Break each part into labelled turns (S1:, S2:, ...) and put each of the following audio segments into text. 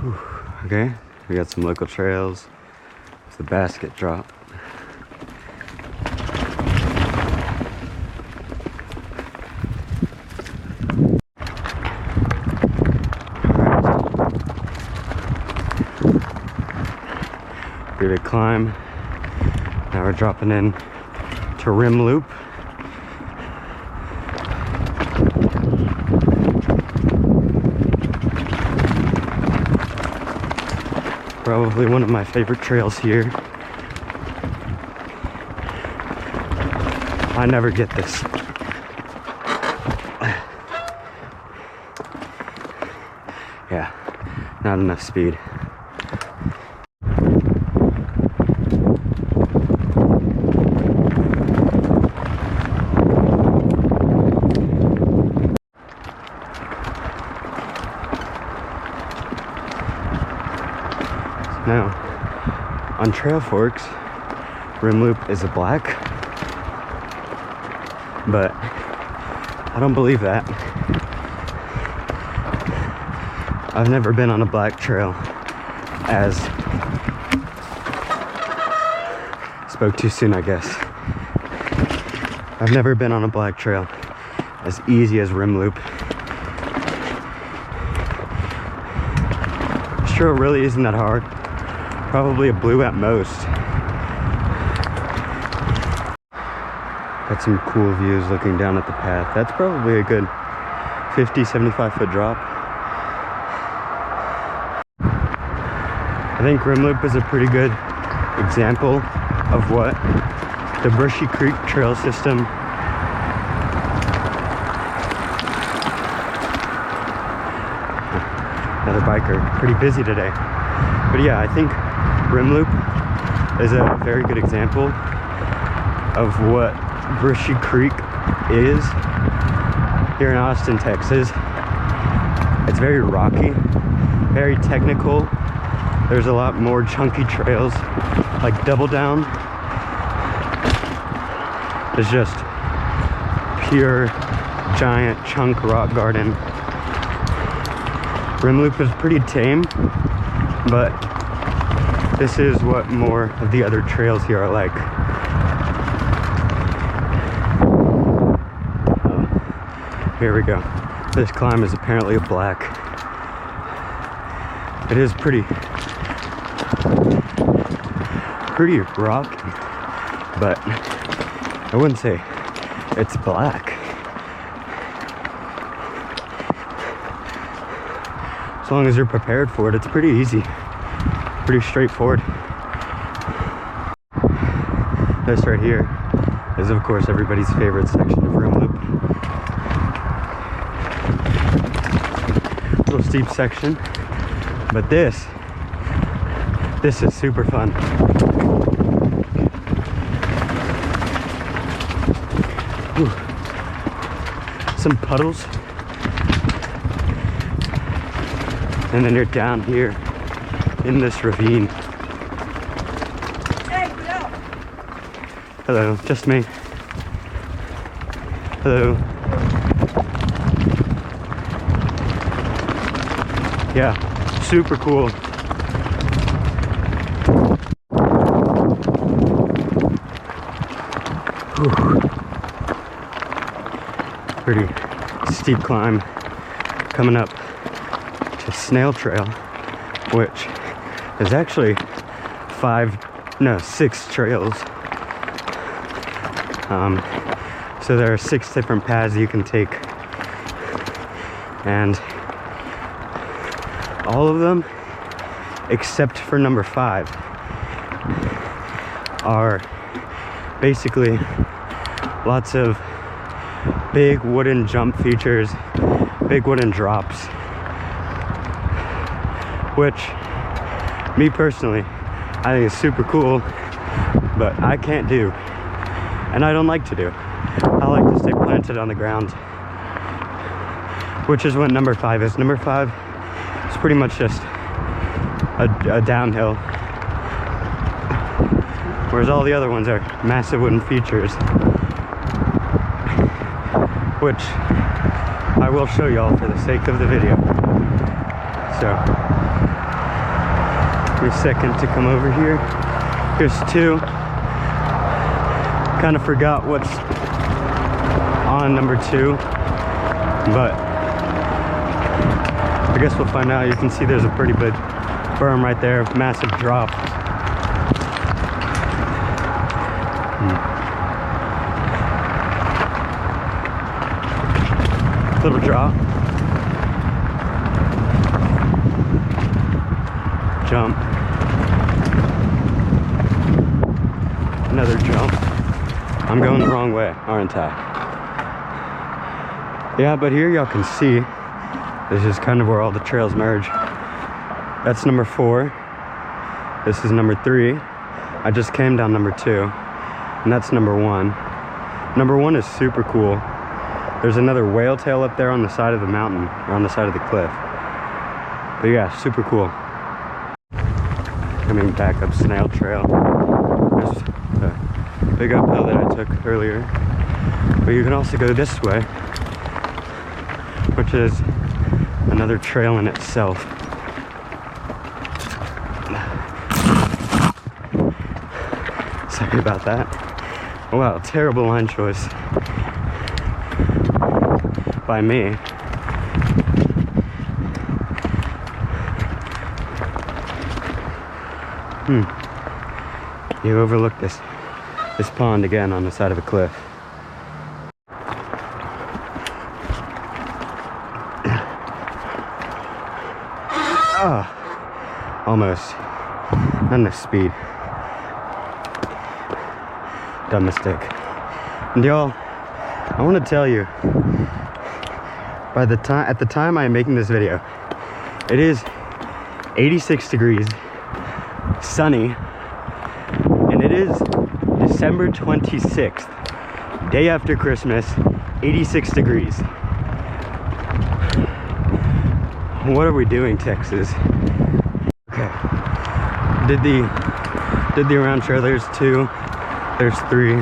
S1: Whew. Okay, we got some local trails. It's the basket drop. Pretty big climb. Now we're dropping in to rim loop. Probably one of my favorite trails here. I never get this. Yeah, not enough speed. Now, on Trail Forks, rim loop is a black, but I don't believe that. I've never been on a black trail as... Spoke too soon, I guess. I've never been on a black trail as easy as rim loop. This trail really isn't that hard. Probably a blue at most. Got some cool views looking down at the path. That's probably a good 50, 75 foot drop. I think rim loop is a pretty good example of what the Brushy Creek trail system another biker, pretty busy today. But yeah, I think rim loop is a very good example of what Brushy Creek is here in Austin, Texas. It's very rocky, very technical. There's a lot more chunky trails, like Double Down. It's just pure giant chunk rock garden. Rim loop is pretty tame, but this is what more of the other trails here are like. Oh, here we go. This climb is apparently a black. It is pretty rocky, but I wouldn't say it's black. As long as you're prepared for it, it's pretty easy, pretty straightforward. This right here is, of course, everybody's favorite section of rim loop. Little steep section, but this is super fun. Ooh. Some puddles. And then you're down here in this ravine.
S2: Hey, get out.
S1: Hello, just me. Hello. Yeah, super cool. Whew. Pretty steep climb coming up to Snail Trail, which is actually 6 trails. So there are 6 different paths you can take, and all of them, except for number 5, are basically lots of big wooden jump features, big wooden drops, which me personally I think is super cool, but I can't do, and I don't like to do. I like to stay planted on the ground, which is what number 5 is. Number 5 is pretty much just a downhill, whereas all the other ones are massive wooden features, which I will show y'all for the sake of the video. So me a second to come over here. Here's 2. Kind of forgot what's on number 2, but I guess we'll find out. You can see there's a pretty big berm right there, massive drop. Little drop. Jump. Another jump. I'm going the wrong way, aren't I? Yeah, but here y'all can see this is kind of where all the trails merge. That's number 4. This is number 3. I just came down number 2. And that's number 1. Number 1 is super cool. There's another whale tail up there on the side of the mountain, or on the side of the cliff. But yeah, super cool. Coming back up Snail Trail. There's a big uphill that I took earlier. But you can also go this way, which is another trail in itself. Sorry about that. Wow, terrible line choice by me. You overlook this pond again on the side of a cliff. Oh, almost. Not enough speed. Dumb mistake. And y'all, I want to tell you, at the time I am making this video, it is 86 degrees, sunny, and it is December 26th, day after Christmas, 86 degrees. What are we doing, Texas? Okay. Did the around trail. There's 2. There's 3.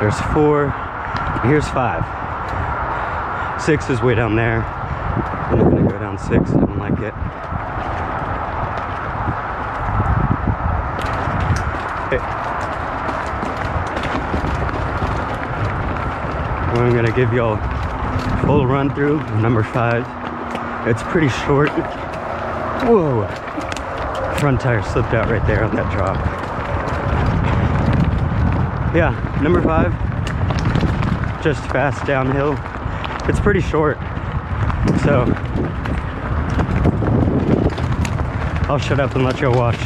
S1: There's 4. And here's 5. 6 is way down there. I'm not gonna go down 6. I don't like it. I'm gonna give y'all a full run through number 5. It's pretty short. Whoa! Front tire slipped out right there on that drop. Yeah, number 5. Just fast downhill. It's pretty short, so I'll shut up and let y'all watch.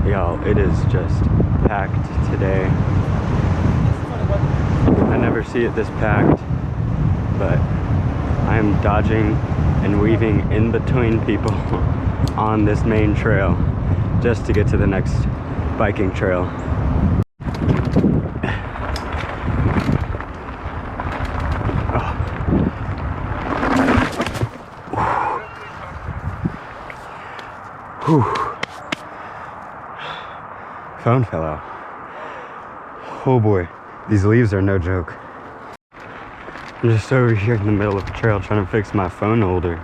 S1: Y'all, it is just packed today. I never see it this packed, but I am dodging and weaving in between people on this main trail just to get to the next biking trail. Whew. Phone fell out. Oh boy, these leaves are no joke. I'm just over here in the middle of the trail trying to fix my phone holder.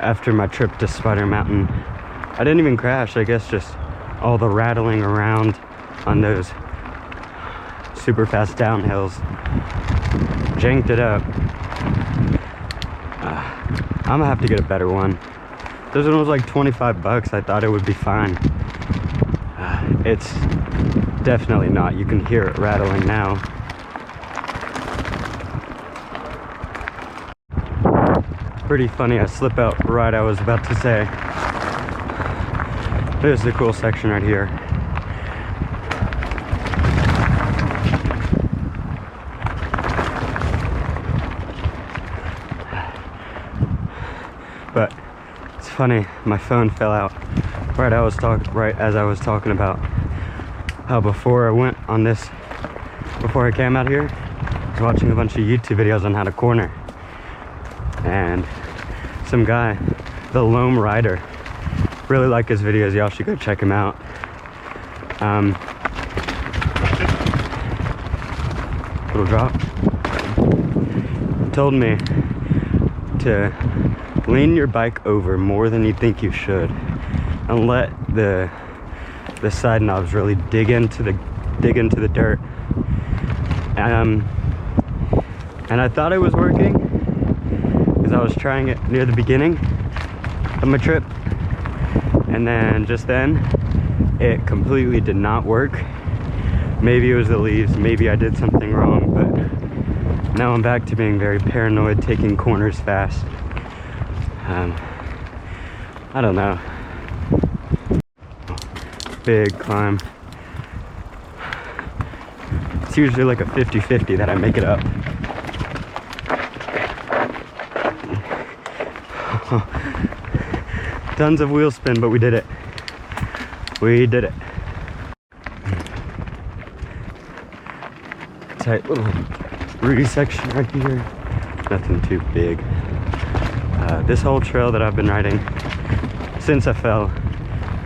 S1: After my trip to Spider Mountain, I didn't even crash. I guess just all the rattling around on those super fast downhills janked it up. I'm gonna have to get a better one. This one was like 25 bucks. I thought it would be fine. It's definitely not. You can hear it rattling now. Pretty funny, I slip out right I was about to say. This is a cool section right here. But it's funny, my phone fell out Right as I was talking about how before I came out here, I was watching a bunch of YouTube videos on how to corner. And some guy, the Loam Rider, really like his videos. Y'all should go check him out. Little drop. Told me to lean your bike over more than you think you should, and let the side knobs really dig into the dirt. And I thought it was working because I was trying it near the beginning of my trip, and then just then it completely did not work. Maybe it was the leaves, maybe I did something wrong, but now I'm back to being very paranoid, taking corners fast. I don't know. Big climb. It's usually like a 50-50 that I make it up. Tons of wheel spin, but we did it. We did it. Tight little rooty section right here. Nothing too big. This whole trail that I've been riding since I fell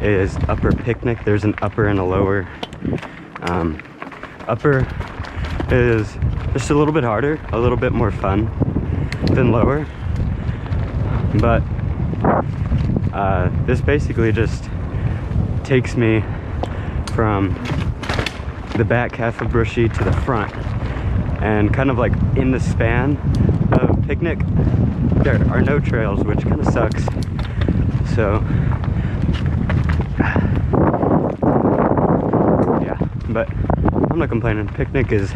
S1: is Upper Picnic. There's an upper and a lower. Upper is just a little bit harder, a little bit more fun than lower. But this basically just takes me from the back half of Brushy to the front, and kind of like in the span of Picnic there are no trails, which kind of sucks. So yeah, but I'm not complaining. Picnic is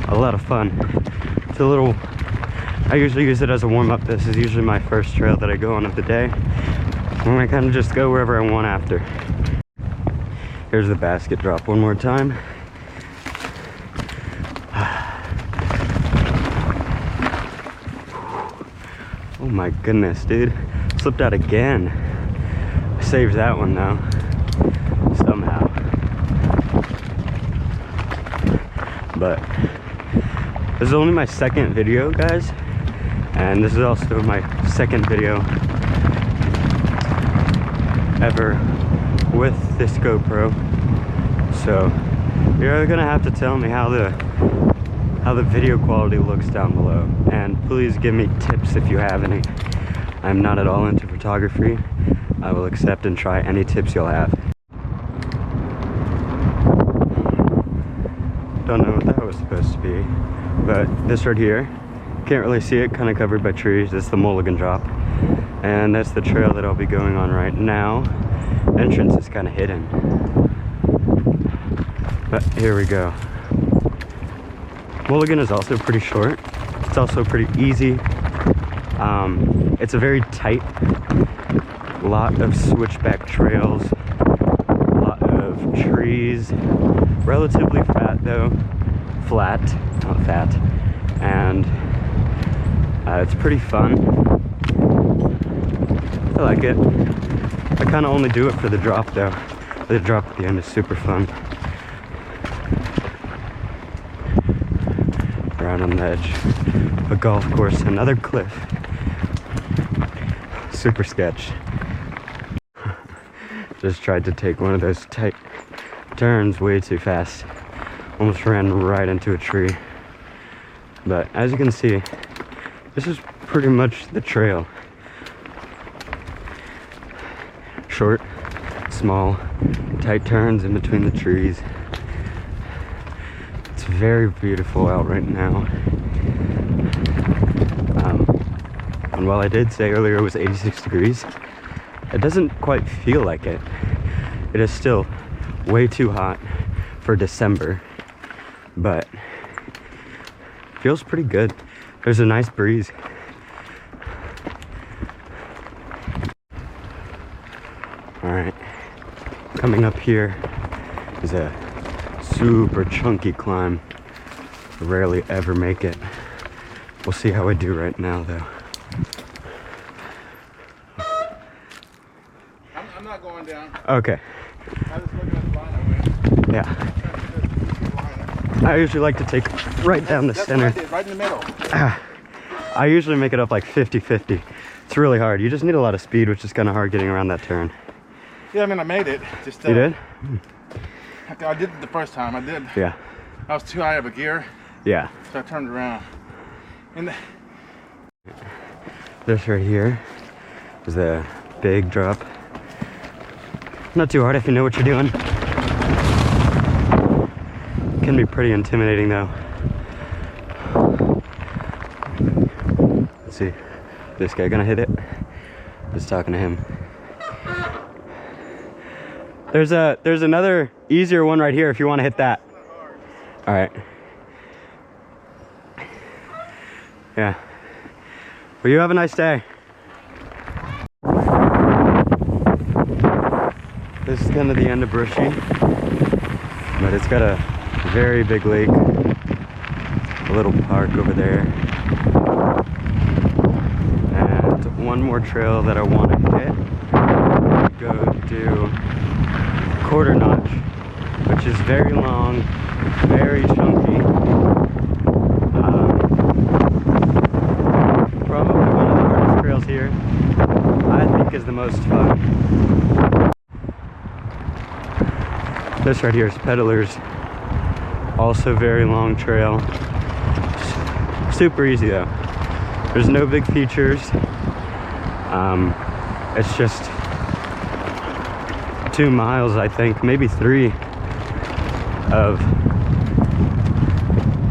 S1: a lot of fun. It's a little, I usually use it as a warm-up. This is usually my first trail that I go on of the day, and I kind of just go wherever I want after. Here's the basket drop one more time. Oh my goodness, dude. Slipped out again. Saved that one though, somehow. But this is only my second video, guys. And this is also my second video ever with this GoPro. So you're gonna have to tell me how the video quality looks down below, and please give me tips if you have any. I'm not at all into photography. I will accept and try any tips you'll have. Don't know what that was supposed to be, but this right here, can't really see it, kind of covered by trees. It's the Mulligan Drop, and that's the trail that I'll be going on right now. Entrance is kind of hidden, but here we go. Mulligan is also pretty short. It's also pretty easy. It's a very tight lot of switchback trails, a lot of trees, relatively fat though, flat, not fat, and it's pretty fun. I like it. I kind of only do it for the drop though. The drop at the end is super fun. Around on the edge of a golf course, another cliff. Super sketch. Just tried to take one of those tight turns way too fast. Almost ran right into a tree. But as you can see, this is pretty much the trail. Short, small, tight turns in between the trees. It's very beautiful out right now. And while I did say earlier it was 86 degrees, it doesn't quite feel like it. It is still way too hot for December, but feels pretty good. There's a nice breeze. All right, coming up here is a super chunky climb. Rarely ever make it. We'll see how I do right now though.
S2: I'm not going down.
S1: Okay.
S2: I was looking at the line.
S1: Yeah. I usually like to take right down the center.
S2: What I did, right in the middle.
S1: I usually make it up like 50-50. It's really hard. You just need a lot of speed, which is kind of hard getting around that turn.
S2: Yeah, I mean, I made it. Just
S1: you did?
S2: I did it the first time. I did.
S1: Yeah.
S2: I was too high of a gear.
S1: Yeah.
S2: So I turned around. And
S1: this right here is a big drop. Not too hard if you know what you're doing. Can be pretty intimidating though. Let's see. This guy gonna hit it? Just talking to him. There's another easier one right here if you want to hit that. All right. Yeah. Well, you have a nice day. This is kind of the end of Brushy, but it's got a very big lake, a little park over there, and one more trail that I want to hit. Go do Quarter Notch, which is very long, very chunky. Probably one of the hardest trails here. I think is the most fun. This right here is Peddlers. Also very long trail. Super easy though. There's no big features. It's just 2 miles, I think, maybe 3 of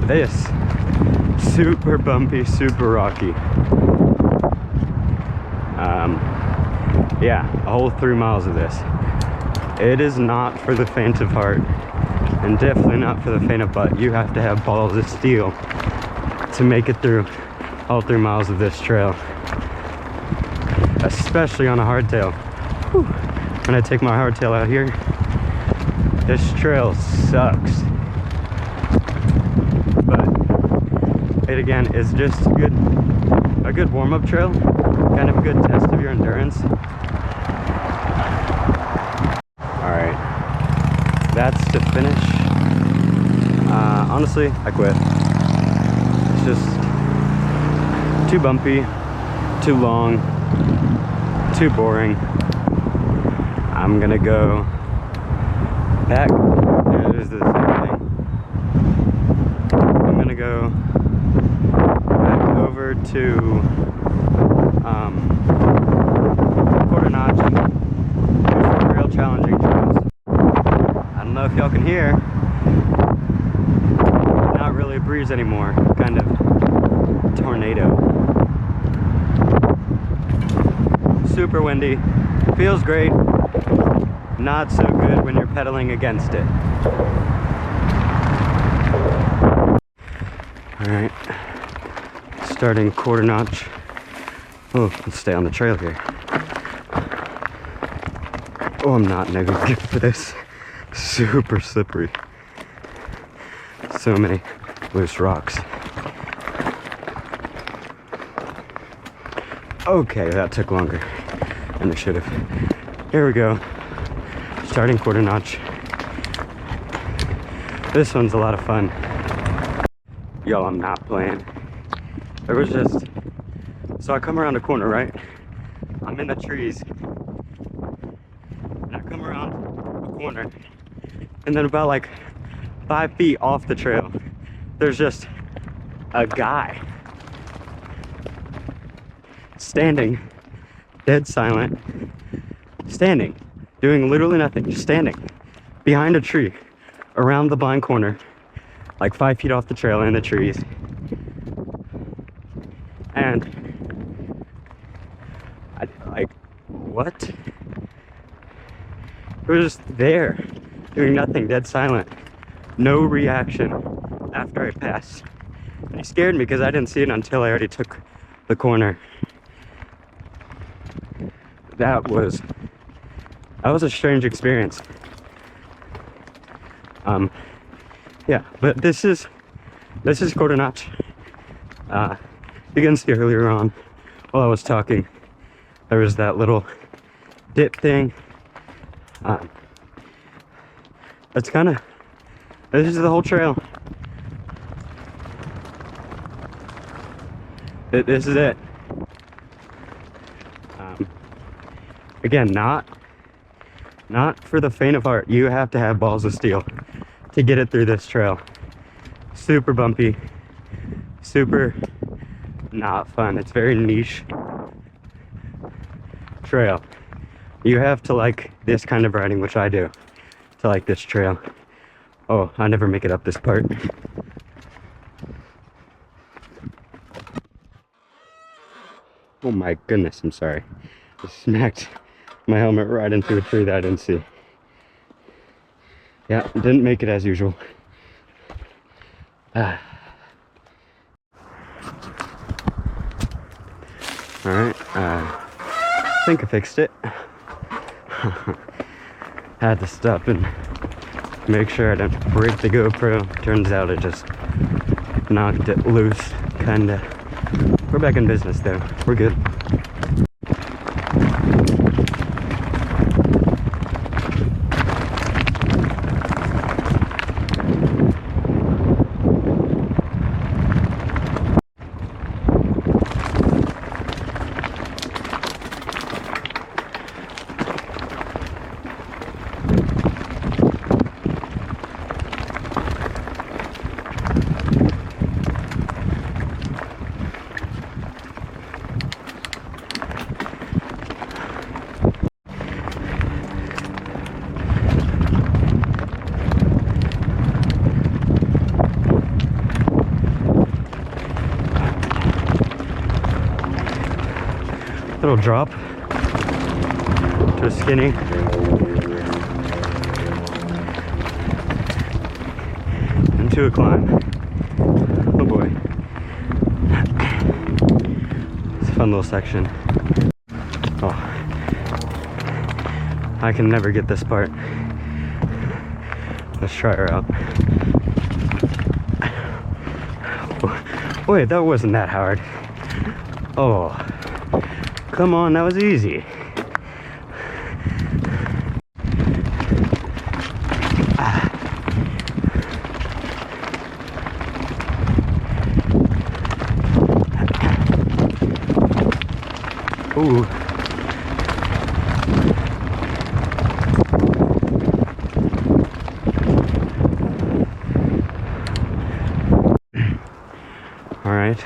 S1: this. Super bumpy, super rocky. Yeah, a whole 3 miles of this. It is not for the faint of heart, and definitely not for the faint of butt. You have to have balls of steel to make it through all 3 miles of this trail, especially on a hardtail. Whew. When I take my hardtail out here, this trail sucks. But it again is just a good warm-up trail, kind of a good test of your endurance. Alright, that's to finish. Honestly, I quit. It's just too bumpy, too long, too boring. I'm gonna go back. There's the same thing. I'm gonna go back over to Quarter Notch. There's some real challenging trails. I don't know if y'all can hear. Not really a breeze anymore. Kind of tornado. Super windy. Feels great. Not so good when you're pedaling against it. Alright. Starting Quarter Notch. Oh, let's stay on the trail here. Oh, I'm not in a good for this. Super slippery. So many loose rocks. Okay, that took longer than it should have. Here we go. Starting Quarter Notch. This one's a lot of fun. Yo, I'm not playing. There was just... So I come around a corner, right? I'm in the trees. And I come around a corner. And then about like 5 feet off the trail, there's just a guy standing, dead silent, standing, doing literally nothing, just standing behind a tree around the blind corner, like 5 feet off the trail in the trees. And I like, what? It was just there, doing nothing, dead silent, no reaction after I passed. And he scared me because I didn't see it until I already took the corner. That was a strange experience. Yeah, but this is Quarter Notch. You can see earlier on while I was talking, there was that little dip thing That's kind of, this is the whole trail. This is it. Again, not for the faint of heart. You have to have balls of steel to get it through this trail. Super bumpy, super not fun. It's very niche trail. You have to like this kind of riding, which I do, to like this trail. Oh, I never make it up this part. Oh my goodness, I'm sorry. I smacked my helmet right into a tree that I didn't see. Yeah, didn't make it as usual. Alright, I think I fixed it. Had to stop and make sure I didn't break the GoPro. Turns out it just knocked it loose, kinda. We're back in business though. We're good. Little drop to a skinny. Into a climb. Oh boy. It's a fun little section. Oh. I can never get this part. Let's try her out. Wait, that wasn't that hard. Oh. Come on, that was easy. Ooh. All right.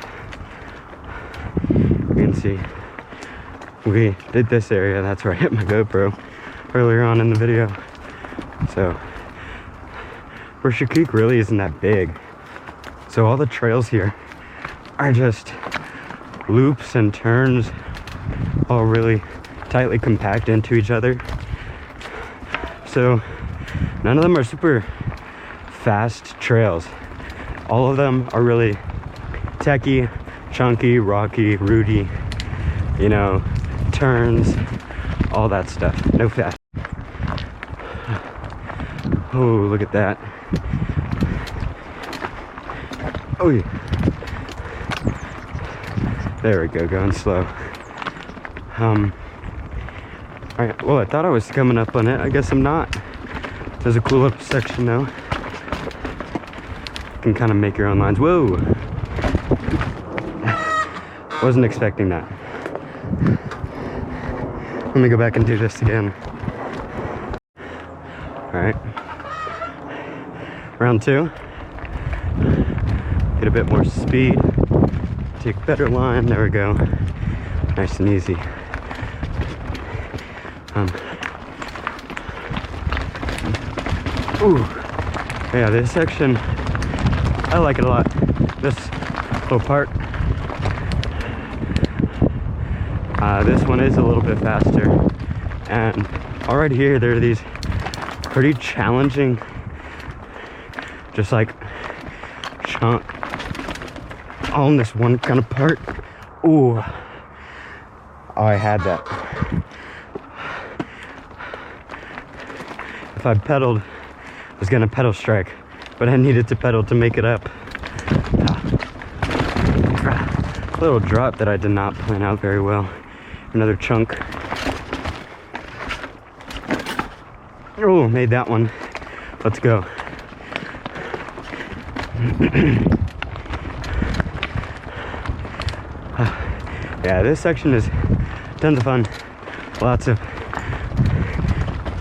S1: You can see. We did this area, that's where I hit my GoPro earlier on in the video. So, BRUSHY CREEK really isn't that big. So all the trails here are just loops and turns, all really tightly compact into each other. So none of them are super fast trails. All of them are really techy, chunky, rocky, rooty, you know, turns, all that stuff. No fast. Oh, look at that. Oh yeah. There we go, going slow. Alright, well, I thought I was coming up on it. I guess I'm not. There's a cool little section though. You can kind of make your own lines. Whoa! Wasn't expecting that. Let me go back and do this again. Alright. Round two. Get a bit more speed. Take better line. There we go. Nice and easy. Ooh. Yeah, this section, I like it a lot. This little part. This one is a little bit faster, and already here there are these pretty challenging, just like chunk on this one kind of part. Ooh, I had that. If I pedaled, I was gonna pedal strike, but I needed to pedal to make it up. Little drop that I did not plan out very well. Another chunk. Oh, made that one. Let's go. Yeah, this section is tons of fun. Lots of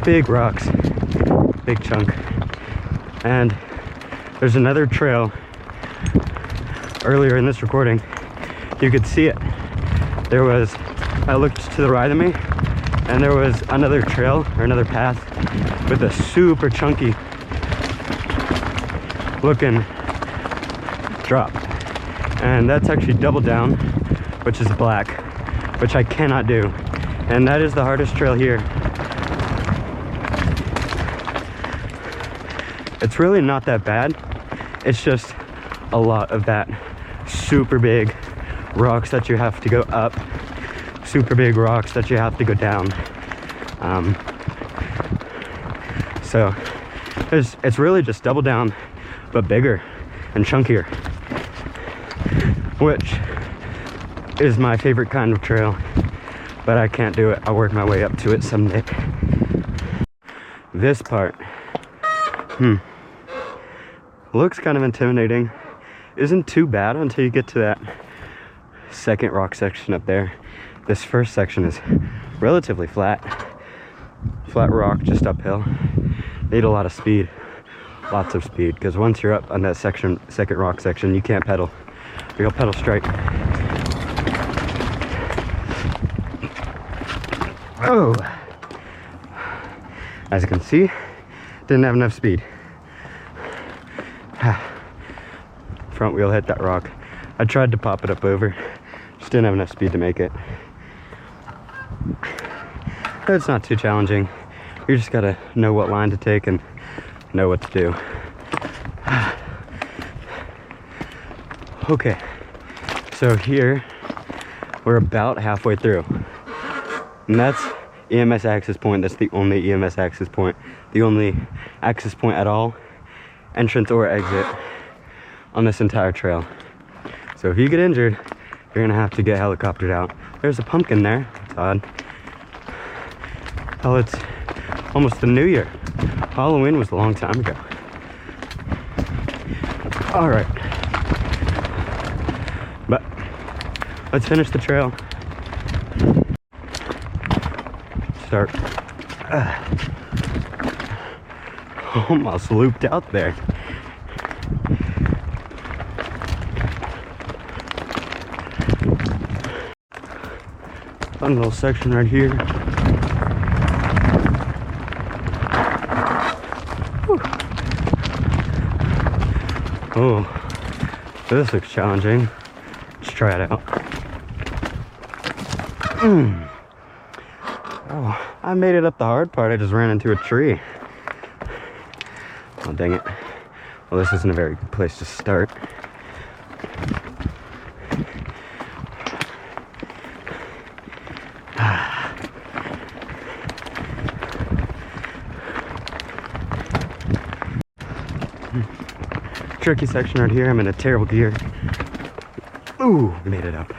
S1: big rocks, big chunk. And there's another trail earlier in this recording. You could see it. I looked to the right of me and there was another trail or another path with a super chunky looking drop. And that's actually double down, which is black, which I cannot do. And that is the hardest trail here. It's really not that bad. It's just a lot of that super big rocks that you have to go up, super big rocks that you have to go down. So it's really just double down, but bigger and chunkier, which is my favorite kind of trail, but I can't do it. I'll work my way up to it someday. This part, looks kind of intimidating. Isn't too bad until you get to that second rock section up there. This first section is relatively flat rock, just uphill. Need a lot of speed, lots of speed, because once you're up on that second rock section, you can't pedal. You'll pedal straight. Oh, as you can see, didn't have enough speed. Front wheel hit that rock. I tried to pop it up over, just didn't have enough speed to make it. It's not too challenging. You just gotta know what line to take and know what to do. Okay, so here we're about halfway through, and that's EMS access point. That's the only EMS access point, the only access point at all, entrance or exit on this entire trail. So if you get injured, you're gonna have to get helicoptered out. There's a pumpkin there. It's odd. Oh, it's almost the new year. Halloween was a long time ago. All right, but let's finish the trail. Start. Almost looped out there. Fun little section right here. Whew. Oh, this looks challenging. Let's try it out. Oh, I made it up the hard part. I just ran into a tree. Oh, dang it. Well, this isn't a very good place to start. Tricky section right here. I'm in a terrible gear. Ooh, we made it up.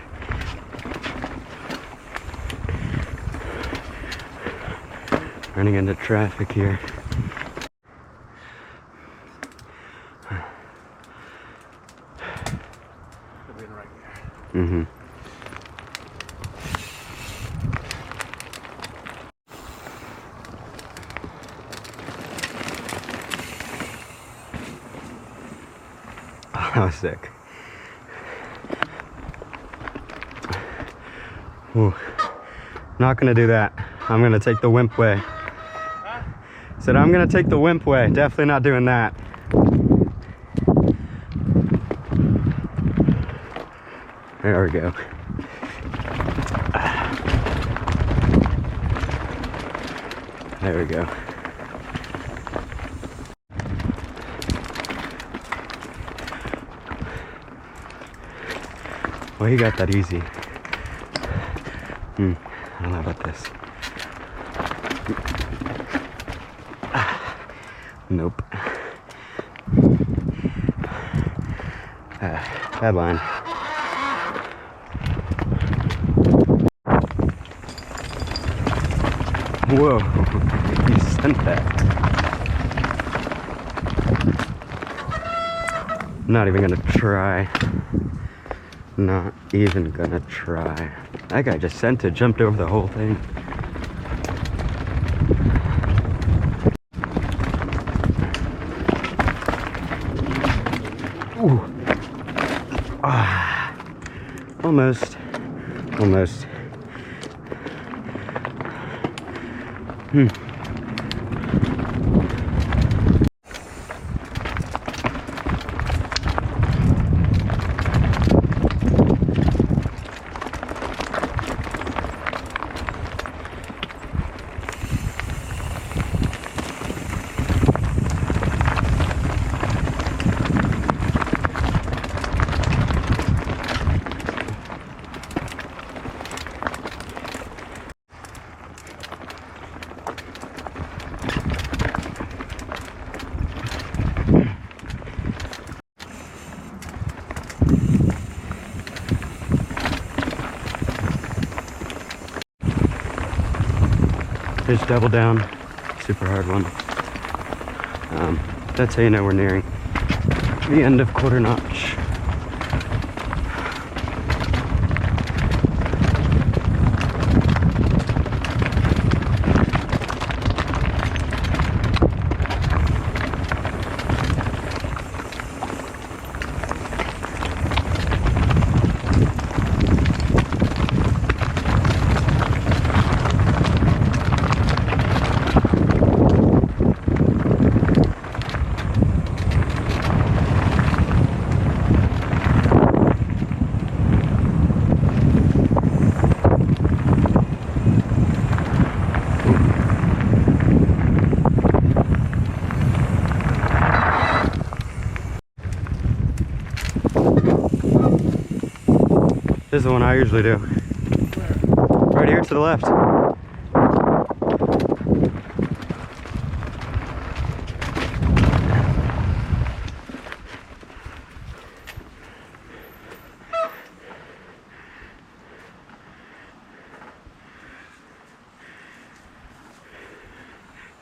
S1: Running into traffic here. That was sick. Ooh. Not gonna do that. I'm gonna take the wimp way. Huh? Said I'm gonna take the wimp way. Definitely not doing that. There we go. There we go. Well, he got that easy. I don't know about this. Nope. Bad line. Whoa, he sent that. Not even gonna try. Not even gonna try. That guy just sent it, jumped over the whole thing. Ooh. Ah. Almost. Almost. There's double down, super hard one. That's how you know we're nearing the end of quarter notch. This is the one I usually do. Right here to the left.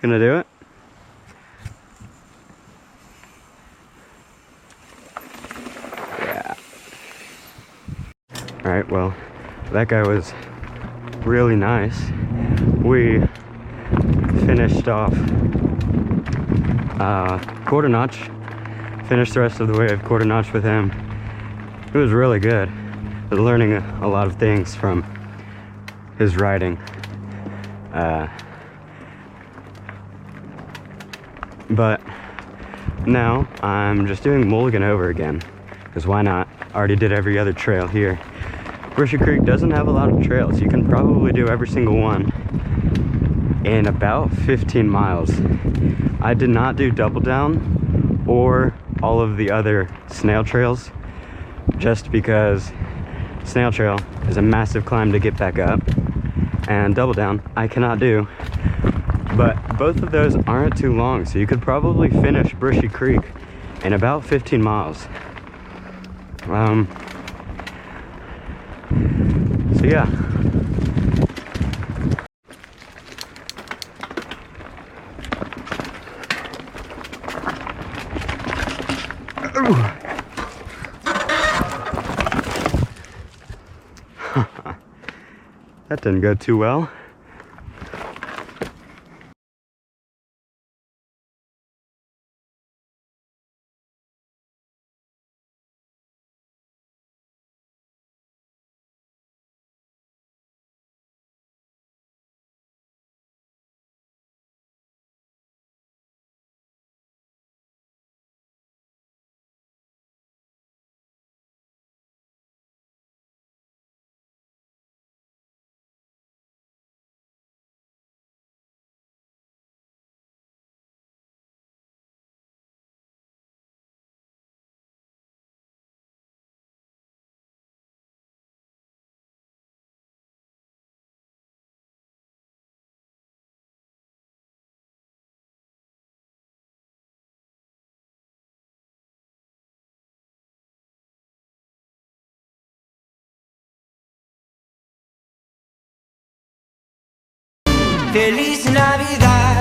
S1: Gonna do it? Yeah. Alright, well, that guy was really nice. We finished off quarter notch. Finished the rest of the way of quarter notch with him. It was really good. I was learning a lot of things from his riding. But now I'm just doing Mulligan over again, because why not? I already did every other trail here. Brushy Creek doesn't have a lot of trails. You can probably do every single one in about 15 miles. I did not do Double Down or all of the other snail trails, just because snail trail is a massive climb to get back up, and Double Down I cannot do. But both of those aren't too long, so you could probably finish Brushy Creek in about 15 miles. So yeah. That didn't go too well.
S3: Feliz Navidad.